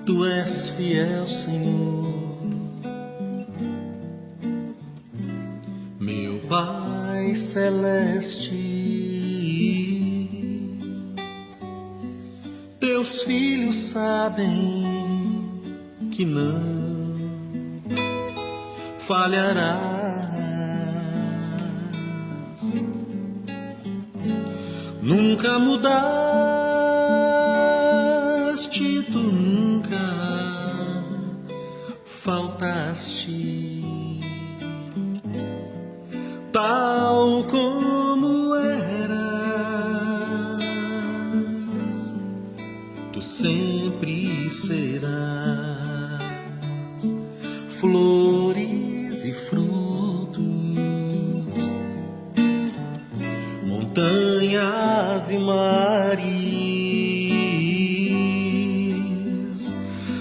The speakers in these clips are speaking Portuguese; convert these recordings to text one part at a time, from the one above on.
Tu és fiel, Senhor, meu Pai celeste. Teus filhos sabem que não falharás. Nunca mudaste, tu nunca faltaste, tal como eras, tu sempre serás. Flores e frutos, montanhas e mares,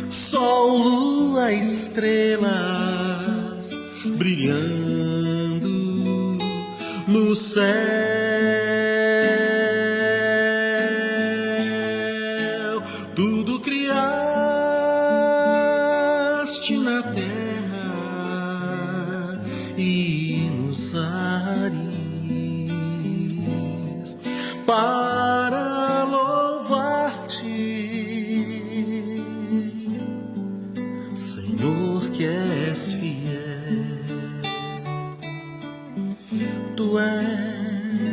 sol, lua, estrelas brilhando no céu. Tudo criaste na terra e nos ares para louvar-te, Senhor, que és fiel. Tu és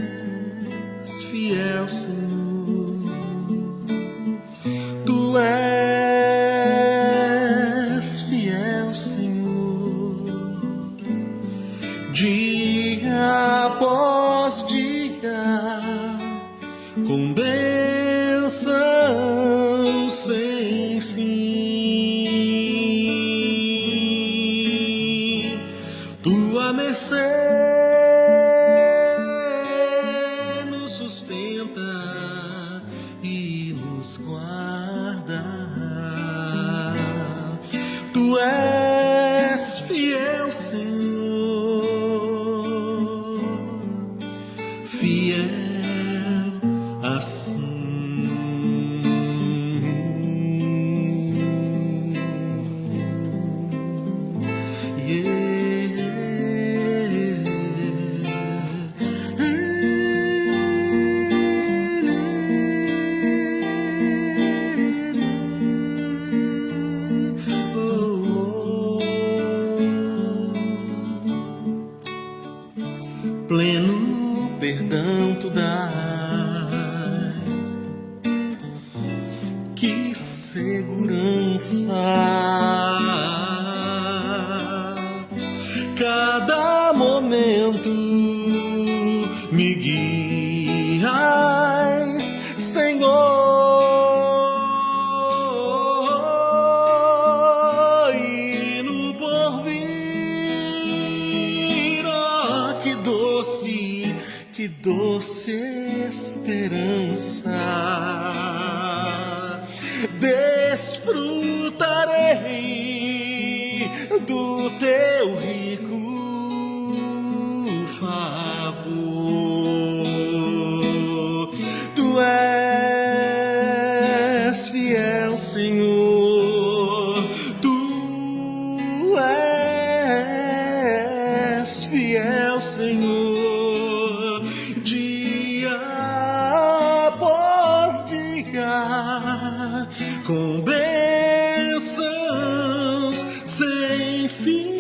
fiel, Senhor. Tu és fiel, Senhor. Dia após dia, com bênção sem fim. Tua mercê nos sustenta e nos guarda. Tu és fiel, Senhor, fiel assim. Pleno perdão tu dás, que segurança. Cada momento me guias, Senhor, e no porvir, oh, que doce esperança. Desfrutarei do teu rico favor. Tu és fiel, Senhor. Tu és fiel, Senhor. Dia após dia, com bênçãos sem fim.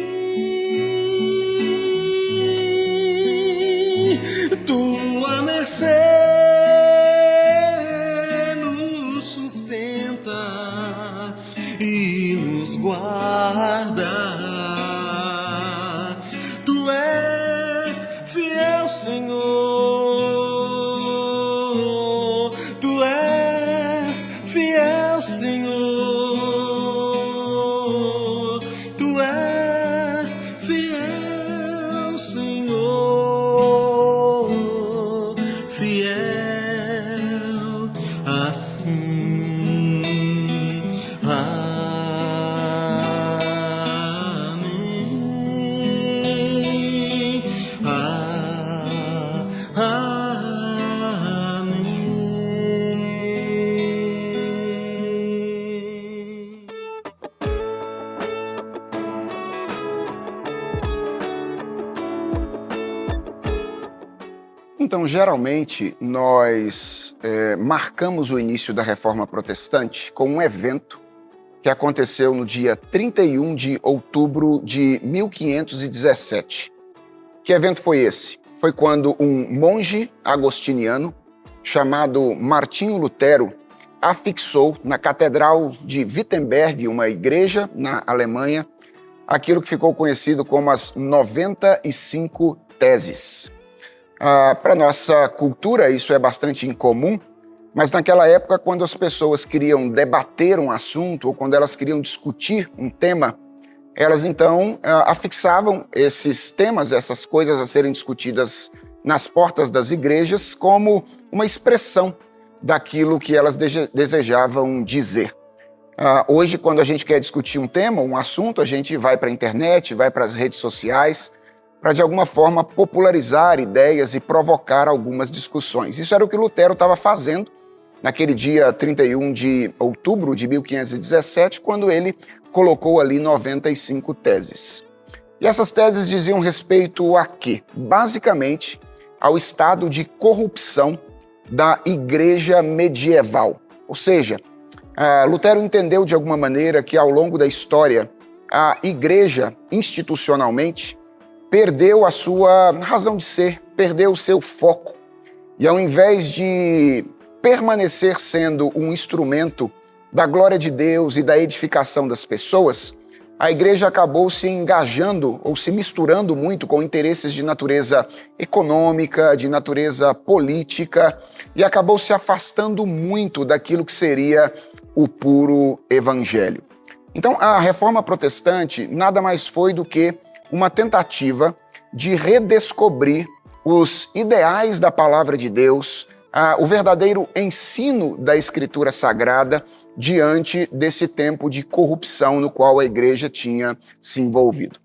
Tua mercê nos sustenta e nos guarda. Tu és fiel, Senhor. Tu és fiel, Senhor. Tu és fiel, Senhor. Fiel assim. Então, geralmente, nós marcamos o início da Reforma Protestante com um evento que aconteceu no dia 31 de outubro de 1517. Que evento foi esse? Foi quando um monge agostiniano chamado Martinho Lutero afixou na Catedral de Wittenberg, uma igreja na Alemanha, aquilo que ficou conhecido como as 95 teses. Para nossa cultura, isso é bastante incomum, mas naquela época, quando as pessoas queriam debater um assunto ou quando elas queriam discutir um tema, elas então afixavam esses temas, essas coisas a serem discutidas nas portas das igrejas como uma expressão daquilo que elas desejavam dizer. Hoje, quando a gente quer discutir um tema, um assunto, a gente vai para a internet, vai para as redes sociais, para de alguma forma popularizar ideias e provocar algumas discussões. Isso era o que Lutero estava fazendo naquele dia 31 de outubro de 1517, quando ele colocou ali 95 teses. E essas teses diziam respeito a quê? Basicamente, ao estado de corrupção da igreja medieval. Ou seja, Lutero entendeu de alguma maneira que ao longo da história, a igreja, institucionalmente, perdeu a sua razão de ser, perdeu o seu foco. E ao invés de permanecer sendo um instrumento da glória de Deus e da edificação das pessoas, a igreja acabou se engajando ou se misturando muito com interesses de natureza econômica, de natureza política, e acabou se afastando muito daquilo que seria o puro evangelho. Então, a Reforma Protestante nada mais foi do que uma tentativa de redescobrir os ideais da palavra de Deus, o verdadeiro ensino da Escritura Sagrada diante desse tempo de corrupção no qual a igreja tinha se envolvido.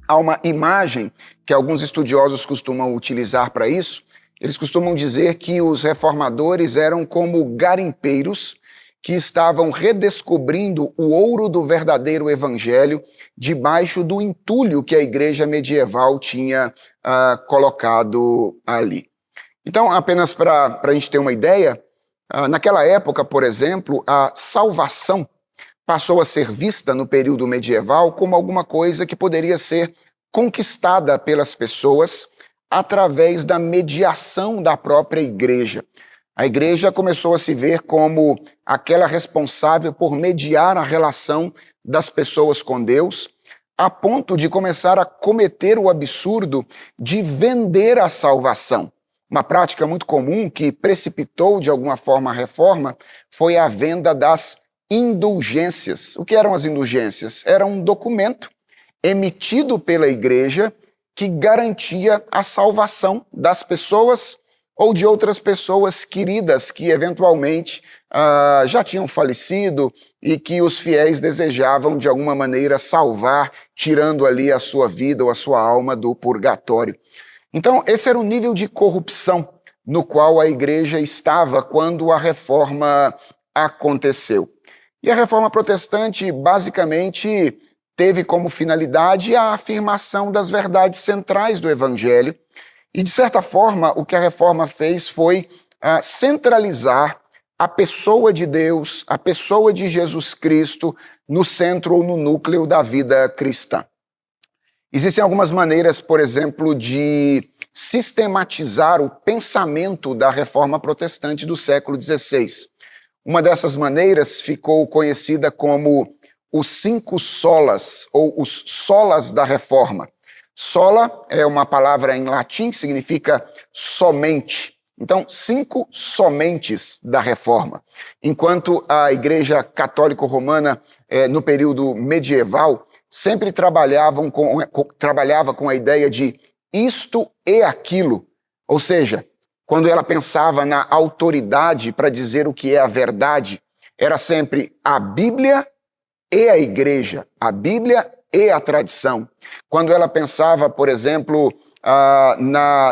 Há uma imagem que alguns estudiosos costumam utilizar para isso. Eles costumam dizer que os reformadores eram como garimpeiros que estavam redescobrindo o ouro do verdadeiro evangelho debaixo do entulho que a igreja medieval tinha colocado ali. Então, apenas para a gente ter uma ideia, naquela época, por exemplo, a salvação passou a ser vista no período medieval como alguma coisa que poderia ser conquistada pelas pessoas através da mediação da própria igreja. A igreja começou a se ver como aquela responsável por mediar a relação das pessoas com Deus, a ponto de começar a cometer o absurdo de vender a salvação. Uma prática muito comum que precipitou de alguma forma a reforma foi a venda das indulgências. O que eram as indulgências? Era um documento emitido pela igreja que garantia a salvação das pessoas ou de outras pessoas queridas que eventualmente já tinham falecido e que os fiéis desejavam de alguma maneira salvar, tirando ali a sua vida ou a sua alma do purgatório. Então, esse era o nível de corrupção no qual a igreja estava quando a reforma aconteceu. E a reforma protestante, basicamente, teve como finalidade a afirmação das verdades centrais do evangelho. E, de certa forma, o que a reforma fez foi centralizar a pessoa de Deus, a pessoa de Jesus Cristo, no centro ou no núcleo da vida cristã. Existem algumas maneiras, por exemplo, de sistematizar o pensamento da reforma protestante do século XVI. Uma dessas maneiras ficou conhecida como os 5 solas, ou os solas da reforma. Sola é uma palavra em latim que significa somente. Então, 5 somentes da reforma. Enquanto a Igreja Católica Romana, no período medieval, sempre trabalhava com a ideia de isto e aquilo. Ou seja, quando ela pensava na autoridade para dizer o que é a verdade, era sempre a Bíblia e a igreja, a Bíblia e a tradição. Quando ela pensava, por exemplo,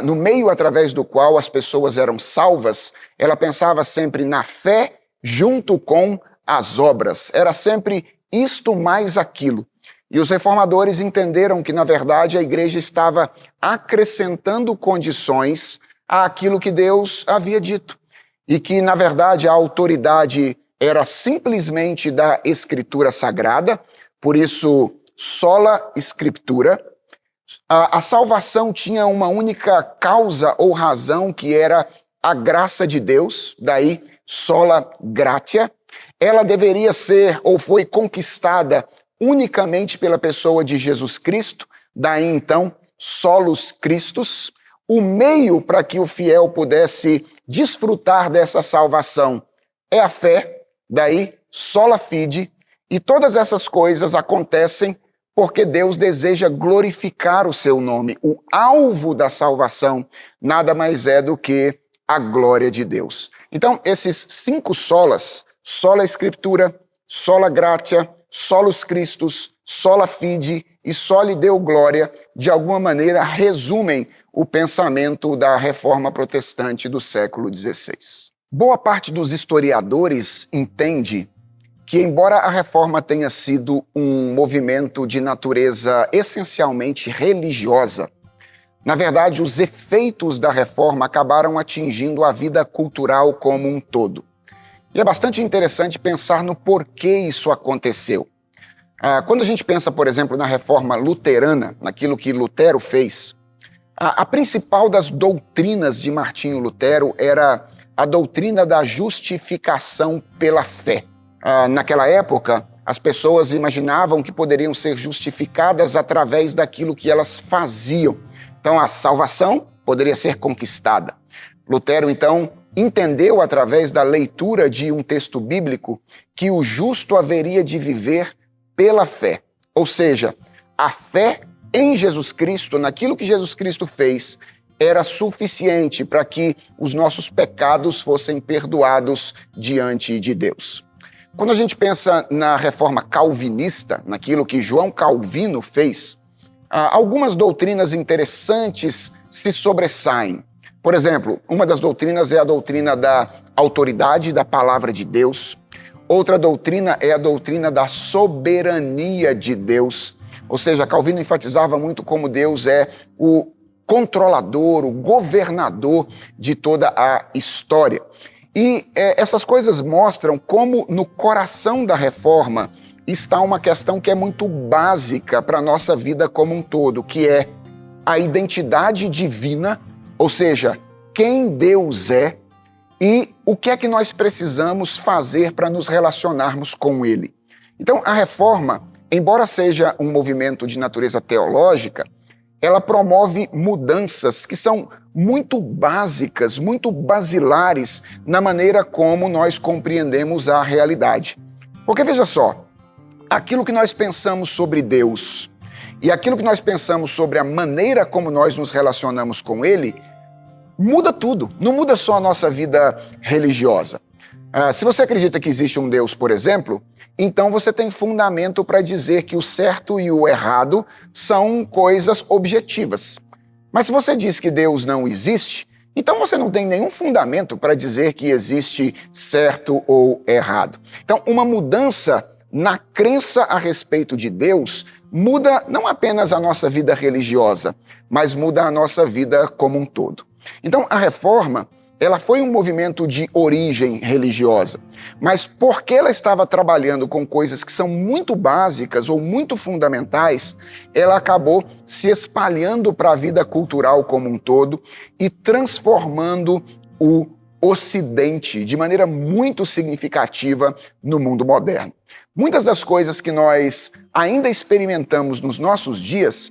no meio através do qual as pessoas eram salvas, ela pensava sempre na fé junto com as obras. Era sempre isto mais aquilo. E os reformadores entenderam que, na verdade, a igreja estava acrescentando condições àquilo que Deus havia dito. E que, na verdade, a autoridade era simplesmente da Escritura Sagrada, por isso, sola Scriptura. A salvação tinha uma única causa ou razão, que era a graça de Deus, daí sola gratia. Ela deveria ser ou foi conquistada unicamente pela pessoa de Jesus Cristo, daí então solus Christus. O meio para que o fiel pudesse desfrutar dessa salvação é a fé, daí sola fide, e todas essas coisas acontecem porque Deus deseja glorificar o seu nome. O alvo da salvação nada mais é do que a glória de Deus. Então, esses 5 solas, sola Escritura, sola gratia, solus Christus, sola fide e soli deo glória, de alguma maneira resumem o pensamento da Reforma Protestante do século XVI. Boa parte dos historiadores entende que, embora a Reforma tenha sido um movimento de natureza essencialmente religiosa, na verdade, os efeitos da Reforma acabaram atingindo a vida cultural como um todo. E é bastante interessante pensar no porquê isso aconteceu. Quando a gente pensa, por exemplo, na Reforma Luterana, naquilo que Lutero fez, a principal das doutrinas de Martinho Lutero era a doutrina da justificação pela fé. Naquela época, as pessoas imaginavam que poderiam ser justificadas através daquilo que elas faziam. Então, a salvação poderia ser conquistada. Lutero, então, entendeu através da leitura de um texto bíblico que o justo haveria de viver pela fé. Ou seja, a fé em Jesus Cristo, naquilo que Jesus Cristo fez, era suficiente para que os nossos pecados fossem perdoados diante de Deus. Quando a gente pensa na reforma calvinista, naquilo que João Calvino fez, algumas doutrinas interessantes se sobressaem. Por exemplo, uma das doutrinas é a doutrina da autoridade da palavra de Deus. Outra doutrina é a doutrina da soberania de Deus. Ou seja, Calvino enfatizava muito como Deus é o controlador, o governador de toda a história. E essas coisas mostram como no coração da reforma está uma questão que é muito básica para a nossa vida como um todo, que é a identidade divina, ou seja, quem Deus é e o que é que nós precisamos fazer para nos relacionarmos com Ele. Então, a reforma, embora seja um movimento de natureza teológica, ela promove mudanças que são muito básicas, muito basilares na maneira como nós compreendemos a realidade. Porque veja só, aquilo que nós pensamos sobre Deus e aquilo que nós pensamos sobre a maneira como nós nos relacionamos com Ele, muda tudo, não muda só a nossa vida religiosa. Se você acredita que existe um Deus, por exemplo, então você tem fundamento para dizer que o certo e o errado são coisas objetivas. Mas se você diz que Deus não existe, então você não tem nenhum fundamento para dizer que existe certo ou errado. Então, uma mudança na crença a respeito de Deus muda não apenas a nossa vida religiosa, mas muda a nossa vida como um todo. Então, a reforma, ela foi um movimento de origem religiosa, mas porque ela estava trabalhando com coisas que são muito básicas ou muito fundamentais, ela acabou se espalhando para a vida cultural como um todo e transformando o Ocidente de maneira muito significativa no mundo moderno. Muitas das coisas que nós ainda experimentamos nos nossos dias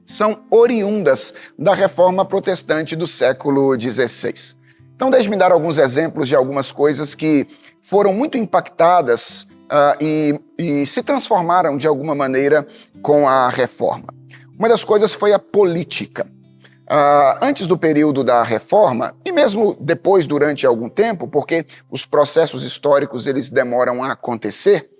são oriundas da reforma protestante do século XVI. Então, deixe-me dar alguns exemplos de algumas coisas que foram muito impactadas e se transformaram de alguma maneira com a reforma. Uma das coisas foi a política. Antes do período da reforma, e mesmo depois, durante algum tempo, porque os processos históricos eles demoram a acontecer,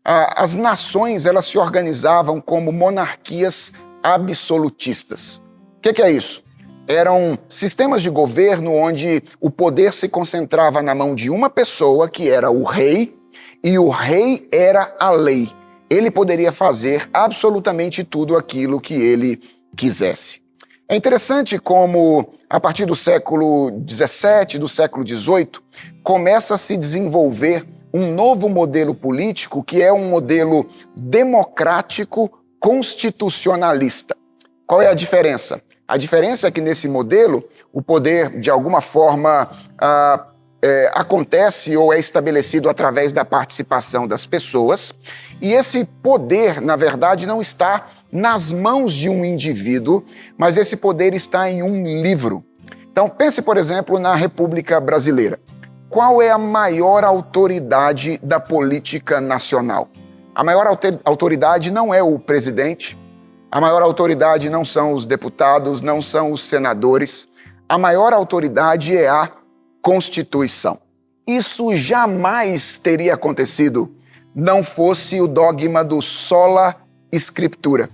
as nações elas se organizavam como monarquias absolutistas. O que é isso? Eram sistemas de governo onde o poder se concentrava na mão de uma pessoa, que era o rei, e o rei era a lei. Ele poderia fazer absolutamente tudo aquilo que ele quisesse. É interessante como, a partir do século XVII, do século XVIII, começa a se desenvolver um novo modelo político que é um modelo democrático constitucionalista. Qual é a diferença? A diferença é que nesse modelo o poder, de alguma forma, acontece ou é estabelecido através da participação das pessoas, e esse poder, na verdade, não está nas mãos de um indivíduo, mas esse poder está em um livro. Então, pense, por exemplo, na República Brasileira. Qual é a maior autoridade da política nacional? A maior autoridade não é o presidente, a maior autoridade não são os deputados, não são os senadores. A maior autoridade é a Constituição. Isso jamais teria acontecido não fosse o dogma do sola scriptura.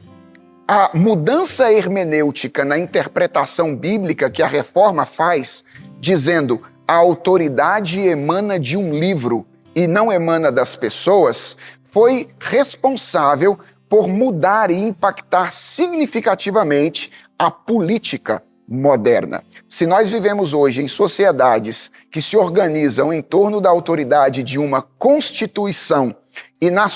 A mudança hermenêutica na interpretação bíblica que a Reforma faz, dizendo a autoridade emana de um livro e não emana das pessoas, foi responsável por mudar e impactar significativamente a política moderna. Se nós vivemos hoje em sociedades que se organizam em torno da autoridade de uma Constituição e na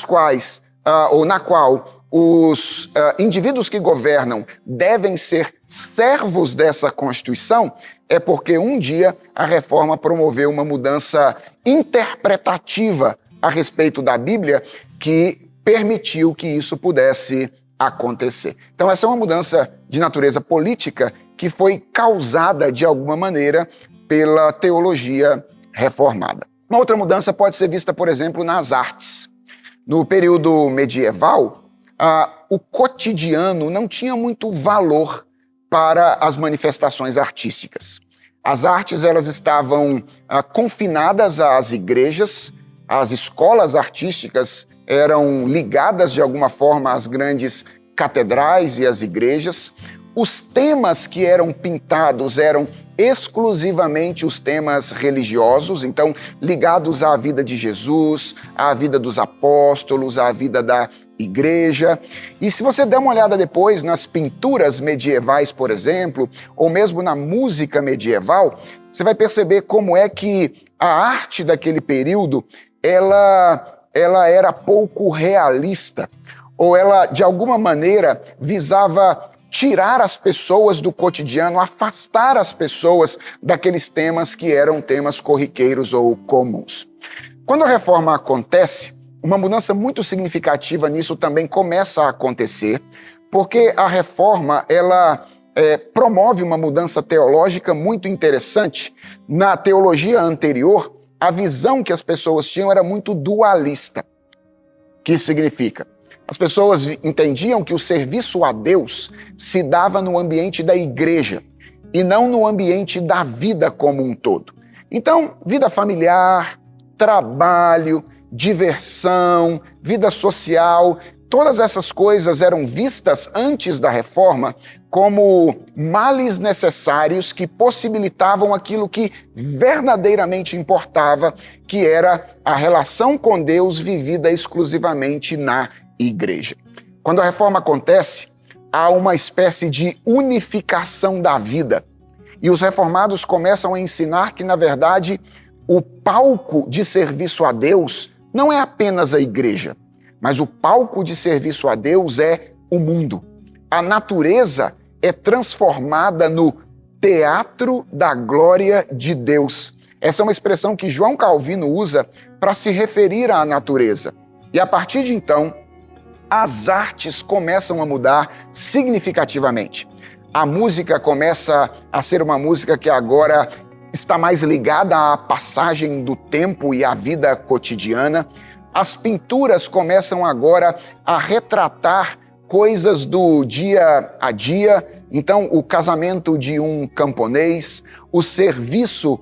qual os indivíduos que governam devem ser servos dessa Constituição, é porque um dia a Reforma promoveu uma mudança interpretativa a respeito da Bíblia que permitiu que isso pudesse acontecer. Então essa é uma mudança de natureza política que foi causada de alguma maneira pela teologia reformada. Uma outra mudança pode ser vista, por exemplo, nas artes. No período medieval, o cotidiano não tinha muito valor para as manifestações artísticas. As artes elas estavam confinadas às igrejas, as escolas artísticas eram ligadas de alguma forma às grandes catedrais e às igrejas. Os temas que eram pintados eram exclusivamente os temas religiosos, então ligados à vida de Jesus, à vida dos apóstolos, à vida da igreja. E se você der uma olhada depois nas pinturas medievais, por exemplo, ou mesmo na música medieval, você vai perceber como é que a arte daquele período, ela era pouco realista, ou ela, de alguma maneira, visava tirar as pessoas do cotidiano, afastar as pessoas daqueles temas que eram temas corriqueiros ou comuns. Quando a reforma acontece, uma mudança muito significativa nisso também começa a acontecer, porque a reforma, ela promove uma mudança teológica muito interessante. Na teologia anterior, a visão que as pessoas tinham era muito dualista. O que isso significa? As pessoas entendiam que o serviço a Deus se dava no ambiente da igreja e não no ambiente da vida como um todo. Então, vida familiar, trabalho, diversão, vida social, todas essas coisas eram vistas antes da reforma como males necessários que possibilitavam aquilo que verdadeiramente importava, que era a relação com Deus vivida exclusivamente na igreja. Quando a reforma acontece, há uma espécie de unificação da vida. E os reformados começam a ensinar que, na verdade, o palco de serviço a Deus não é apenas a igreja, mas o palco de serviço a Deus é o mundo. A natureza é transformada no teatro da glória de Deus. Essa é uma expressão que João Calvino usa para se referir à natureza. E a partir de então, as artes começam a mudar significativamente. A música começa a ser uma música que agora está mais ligada à passagem do tempo e à vida cotidiana. As pinturas começam agora a retratar coisas do dia a dia. Então, o casamento de um camponês, o serviço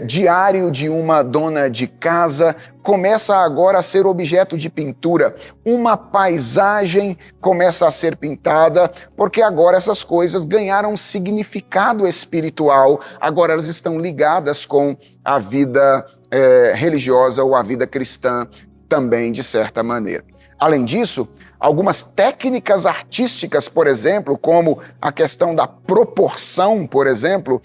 diário de uma dona de casa começa agora a ser objeto de pintura. Uma paisagem começa a ser pintada, porque agora essas coisas ganharam significado espiritual, agora elas estão ligadas com a vida religiosa ou a vida cristã também, de certa maneira. Além disso, algumas técnicas artísticas, por exemplo, como a questão da proporção, por exemplo,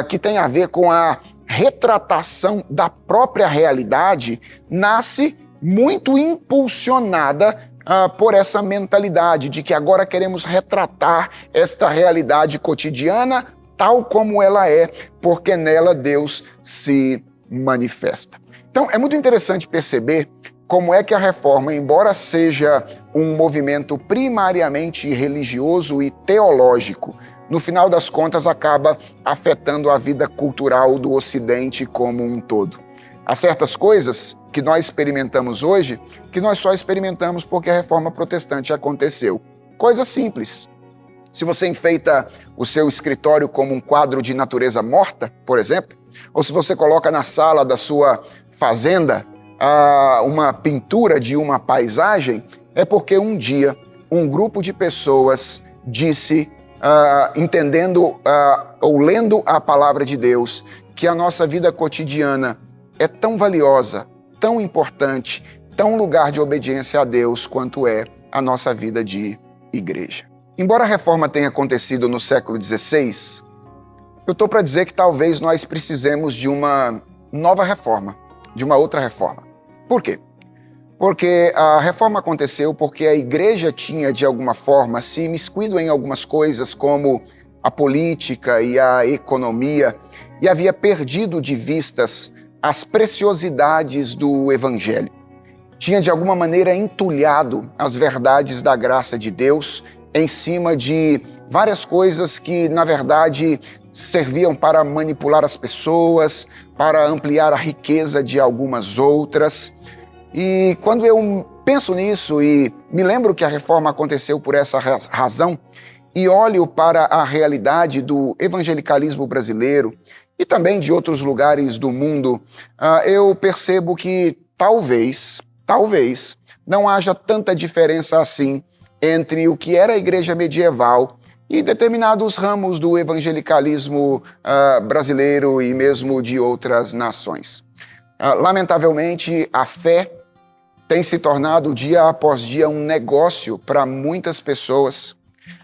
que tem a ver com a retratação da própria realidade, nasce muito impulsionada por essa mentalidade de que agora queremos retratar esta realidade cotidiana tal como ela é, porque nela Deus se manifesta. Então, é muito interessante perceber como é que a reforma, embora seja um movimento primariamente religioso e teológico, no final das contas acaba afetando a vida cultural do Ocidente como um todo. Há certas coisas que nós experimentamos hoje que nós só experimentamos porque a reforma protestante aconteceu. Coisa simples. Se você enfeita o seu escritório como um quadro de natureza morta, por exemplo, ou se você coloca na sala da sua fazenda uma pintura de uma paisagem, é porque um dia um grupo de pessoas disse, entendendo ou lendo a palavra de Deus, que a nossa vida cotidiana é tão valiosa, tão importante, tão lugar de obediência a Deus quanto é a nossa vida de igreja. Embora a reforma tenha acontecido no século XVI, eu estou para dizer que talvez nós precisemos de uma nova reforma, de uma outra reforma. Por quê? Porque a reforma aconteceu porque a igreja tinha, de alguma forma, se imiscuído em algumas coisas como a política e a economia e havia perdido de vistas as preciosidades do evangelho. Tinha, de alguma maneira, entulhado as verdades da graça de Deus em cima de várias coisas que, na verdade, serviam para manipular as pessoas, para ampliar a riqueza de algumas outras. E quando eu penso nisso e me lembro que a reforma aconteceu por essa razão e olho para a realidade do evangelicalismo brasileiro e também de outros lugares do mundo, eu percebo que talvez não haja tanta diferença assim entre o que era a igreja medieval e determinados ramos do evangelicalismo brasileiro e mesmo de outras nações. Lamentavelmente, a fé tem se tornado dia após dia um negócio para muitas pessoas.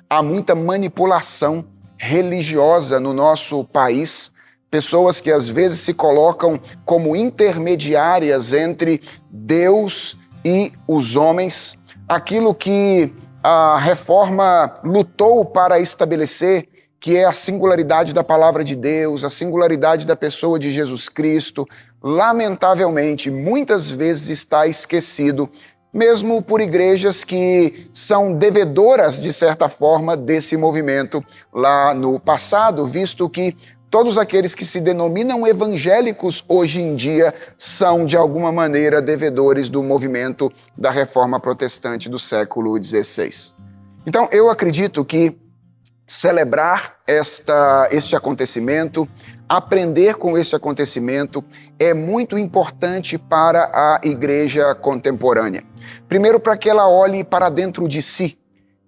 Há muita manipulação religiosa no nosso país, pessoas que às vezes se colocam como intermediárias entre Deus e os homens, aquilo que a reforma lutou para estabelecer, que é a singularidade da palavra de Deus, a singularidade da pessoa de Jesus Cristo, lamentavelmente, muitas vezes está esquecido, mesmo por igrejas que são devedoras, de certa forma, desse movimento lá no passado, visto que todos aqueles que se denominam evangélicos hoje em dia são, de alguma maneira, devedores do movimento da Reforma Protestante do século XVI. Então, eu acredito que celebrar este acontecimento, aprender com este acontecimento, é muito importante para a igreja contemporânea. Primeiro, para que ela olhe para dentro de si,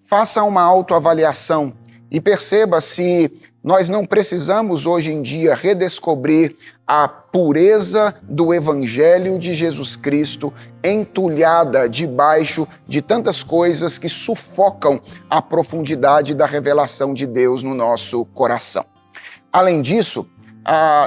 faça uma autoavaliação e perceba se nós não precisamos hoje em dia redescobrir a pureza do Evangelho de Jesus Cristo entulhada debaixo de tantas coisas que sufocam a profundidade da revelação de Deus no nosso coração. Além disso,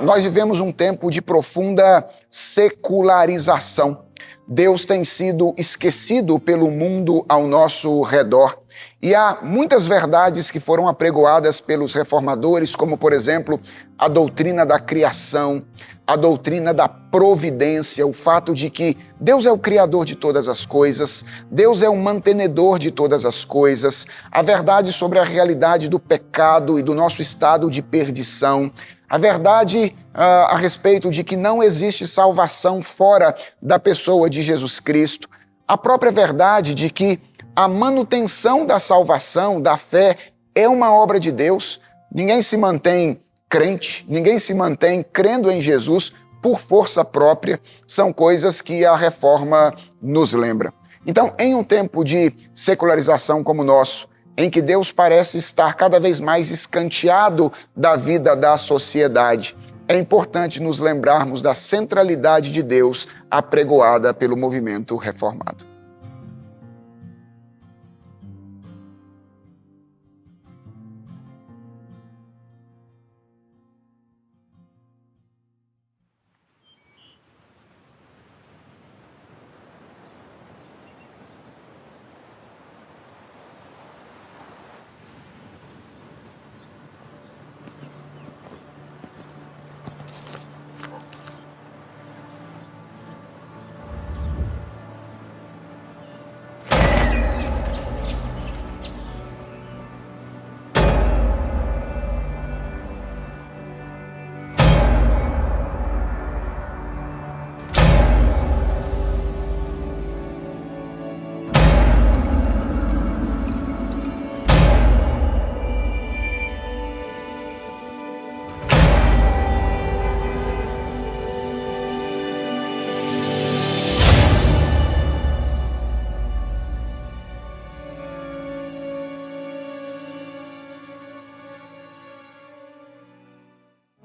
nós vivemos um tempo de profunda secularização. Deus tem sido esquecido pelo mundo ao nosso redor. E há muitas verdades que foram apregoadas pelos reformadores, como, por exemplo, a doutrina da criação, a doutrina da providência, o fato de que Deus é o criador de todas as coisas, Deus é o mantenedor de todas as coisas, a verdade sobre a realidade do pecado e do nosso estado de perdição, a verdade a respeito de que não existe salvação fora da pessoa de Jesus Cristo, a própria verdade de que a manutenção da salvação, da fé, é uma obra de Deus. Ninguém se mantém crente, ninguém se mantém crendo em Jesus por força própria. São coisas que a reforma nos lembra. Então, em um tempo de secularização como o nosso, em que Deus parece estar cada vez mais escanteado da vida da sociedade, é importante nos lembrarmos da centralidade de Deus apregoada pelo movimento reformado.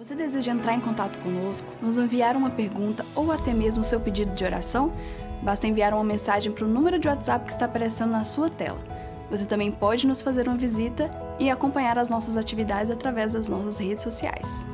Você deseja entrar em contato conosco, nos enviar uma pergunta ou até mesmo seu pedido de oração? Basta enviar uma mensagem para o número de WhatsApp que está aparecendo na sua tela. Você também pode nos fazer uma visita e acompanhar as nossas atividades através das nossas redes sociais.